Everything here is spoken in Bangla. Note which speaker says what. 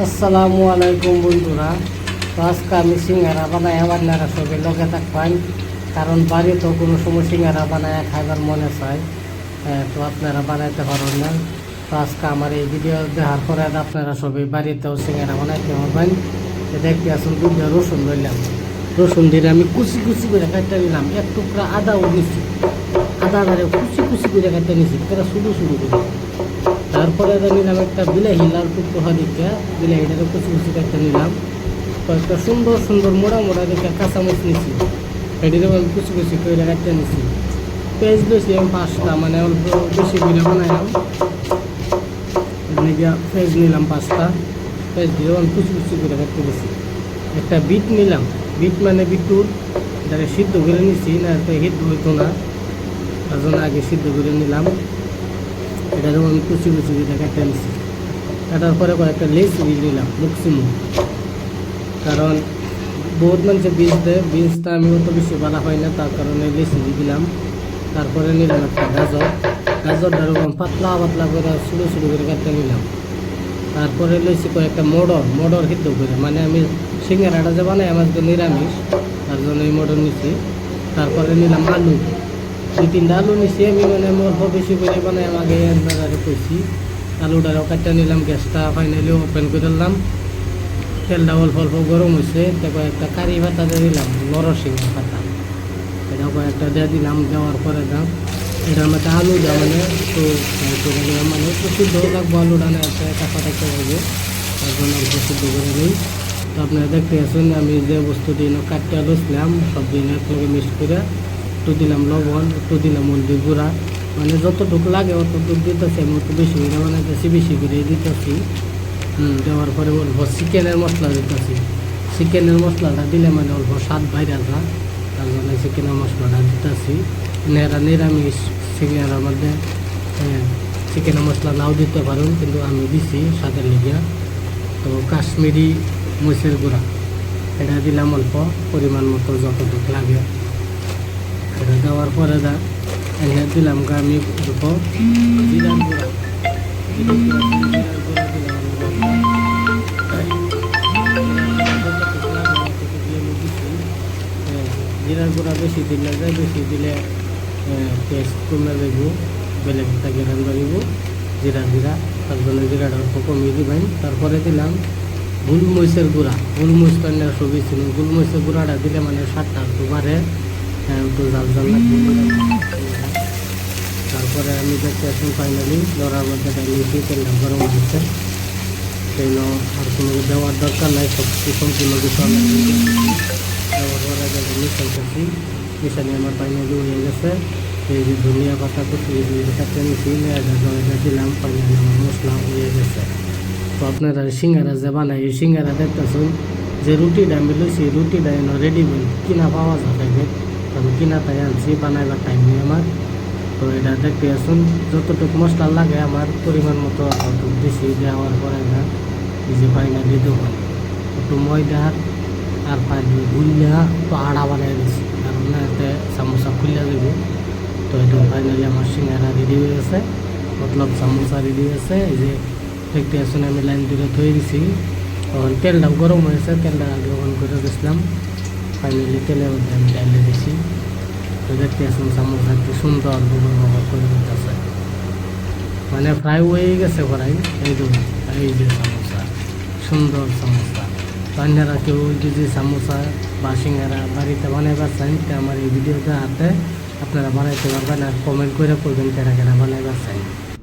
Speaker 1: আসসালামু আলাইকুম বন্ধুরা। তো আজকে আমি সিঙ্গারা বানাই আপনারা সবাই লগে থাকবেন, কারণ বাড়িতেও কোনো সময় সিঙ্গারা বানায় খাইবার মনে চায়। তো আপনারা বানাইতে পারেন না। তো আজকে আমার এই ভিডিও দেখার পরে আপনারা সবাই বাড়িতেও সিঙ্গারা বানাইতে পারবেন। দেখতে আসুন দুধ রসুন লইলাম, রসুন দিয়ে আমি কুচি কুচি করে কাটতে নিলাম। এক টুকরা আদাও নিচ্ছি, আদারে কুচি কুচি করে কাটতে নিচ্ছি, এটা শুরু শুরু করে। তারপরে নিলাম একটা বিলাহি, লাল টুকরা দিকে বিলাহিটাকে কুচি কুচি কাটতে নিলাম। কয়েকটা সুন্দর সুন্দর মোড়া মোড়া দেখে কাঁচামরিচ নিচ্ছি, এটিকে আমি কুচি কুচি করে কাটতে নিচ্ছি। পেঁয়াজ লইছি আমি 5টা, মানে অল্প বেশি করে বানাইলাম। পেঁয়াজ নিলাম 5টা, পেঁয়াজ দিয়ে আমি কুচি কুচি করে কাটতে দিচ্ছি। একটা বিট নিলাম, বিট মানে বিটুর, এটাকে সিদ্ধ করে নিচ্ছি, না সিদ্ধ হইতো না, তার জন্য আগে সিদ্ধ করে নিলাম। এটাকে আমি কুচি কুচি করে কাটতে নিচ্ছি। কাটার পরে কয়েকটা লেস দিয়ে নিলাম মুখসিমু, কারণ বহুত মানুষের বীজ দেয়, বীজটা আমি অত বেশি ভালো হয় না, তার কারণে লেস দিয়ে দিলাম। তারপরে নিলাম একটা গাজর, গাজরটা পাতলা পাতলা করে ছোটো ছোটো করে কাটতে নিলাম। তারপরে লইছি কয়েকটা মটর সিদ্ধ করে, মানে আমি সিঙ্গারাটা যে বানাই আমার তো নিরামিষ, তার জন্য এই মটর নিচ্ছি। তারপরে নিলাম আলু, 2-3টা আলু নিচ্ছি আমি, মানে অল্প বেশি করে বানাই আমাকে আগে কইছি। আলুটারও কাটতে নিলাম, গ্যাসটা ফাইনালি ওপেন করে দিলাম। তেলটা অল্প অল্প গরম হয়েছে, তারপর একটা কারি পাতা দিয়ে দিলাম, নরসিংহ পাতা, এটা কয়েকটা দিয়ে দিলাম। দেওয়ার পরে দাম এটার মধ্যে আলু দেওয়া, মানে একটু মানে একটু সিদ্ধ লাগবো, আলুটা না একটা কাঁচা থাকতে হবে, তার জন্য অল্প সিদ্ধ করে নিই। তো আপনারা দেখতে আসুন আমি যে বস্তুটি কাটতে লুচলাম সব দিন একলগে মিক্স করে একটু দিলাম লবণ, একটু দিলাম হলদি গুঁড়া, মানে যতটুকু লাগে অতটুকু দিতেছি। আমি একটু বেশি করে বানাইতেছি, বেশি করে দিতেছি। দেওয়ার পরে অল্প চিকেনের মশলা দিতেছি। চিকেনের মশলাটা দিলে মানে অল্প স্বাদ বাইরে আসা, তার জন্য চিকেনের মশলাটা দিতেছি। নিরামিষ সিঙ্গারার মধ্যে চিকেনের মশলা নাও দিতে পারেন, কিন্তু আমি দিছি স্বাদের লিগিয়া। তো কাশ্মীরি মরিচের গুঁড়া এটা দিলাম অল্প পরিমাণ মতো, যতটুকু লাগে। এটা দেওয়ার পরে দিলাম আমি অল্প জিরার গুঁড়া, জিরার গুঁড়া বেশি দিলে যায়, বেশি দিলে টেস্ট কমে যাব, বেলেগ থাকে রান্না দিব জিরা, তার জন্য জিরাটা অল্প কমিয়ে দিবেন। তারপরে দিলাম গোলমরিচের গুঁড়া, গোলমরিচটা নেওয়া সবই ছিল, গোলমরিচের গুঁড়াটা দিলে মানে স্বাদটা একটু বাড়ে, একটু জাল জাল লাগবে। তারপরে আমি দেখতে আসুন ফাইনালি লড়ার মধ্যে নিয়েছি, তেলটা গরম হচ্ছে। সেই আর কোনো দেওয়ার দরকার নাই, সব সম্পূর্ণ কিছু আমি দেওয়ার পরে মিশাইতেছি। মিশানি আমার ফাইনালি হয়ে গেছে। এই যে ধনিয়া পাতা কুচি কাটতে নিয়েছি, দিলাম, ফাইনালি আমার মশলা হয়ে গেছে। তো আপনারা সিঙ্গারা যে বানাই, এই সিঙ্গারা দেখতেছেন যে রুটিটা আমি লইছি, রুটিটা এনে রেডিমেড কিনা পাওয়া যাবে, আমি কিনা তাই আনছি, বানাইবার টাইম নেই আমার। তো এটা দেখতে আসুন যতটুকু মশলা লাগে আমার পরিমাণ মতো অতটুকু বেশি দেওয়ার পরে না এই যে ফাইনালি দেবেন একটু ময়দা আর পানি গুলিয়া একটু আড়া বানিয়ে দিচ্ছি, কারণ না এতে সামোসা খুলে দেবে। তো এটা ফাইনালি আমার সিঙ্গারা রেডি হয়ে গেছে, মতলব সামোসা রেডি হয়েছে। এই যে দেখতে আসুন আমি লাইন ধরে ধুয়ে দিছি। তখন তেলটাও গরম হয়েছে, তেলটা আগে অন করে দিয়েছিলাম, ফাইনালি তেলের মধ্যে আমি ডাইলে দিছি। তো দেখতে আসুন সামোসা একটু সুন্দর ব্যবহার করে দিতেছে, মানে ফ্রাই হয়ে গেছে করাই। এই যে সামোসা, সুন্দর সামোসা। তো আপনারা কেউ যদি সামোসা বা সিঙ্গারা বাড়িতে বানাইবার চান, তো আমার এই ভিডিওতে হাতে আপনারা বানাইতে পারবেন, আর কমেন্ট করে করবেন কেনা বানাইবার চান।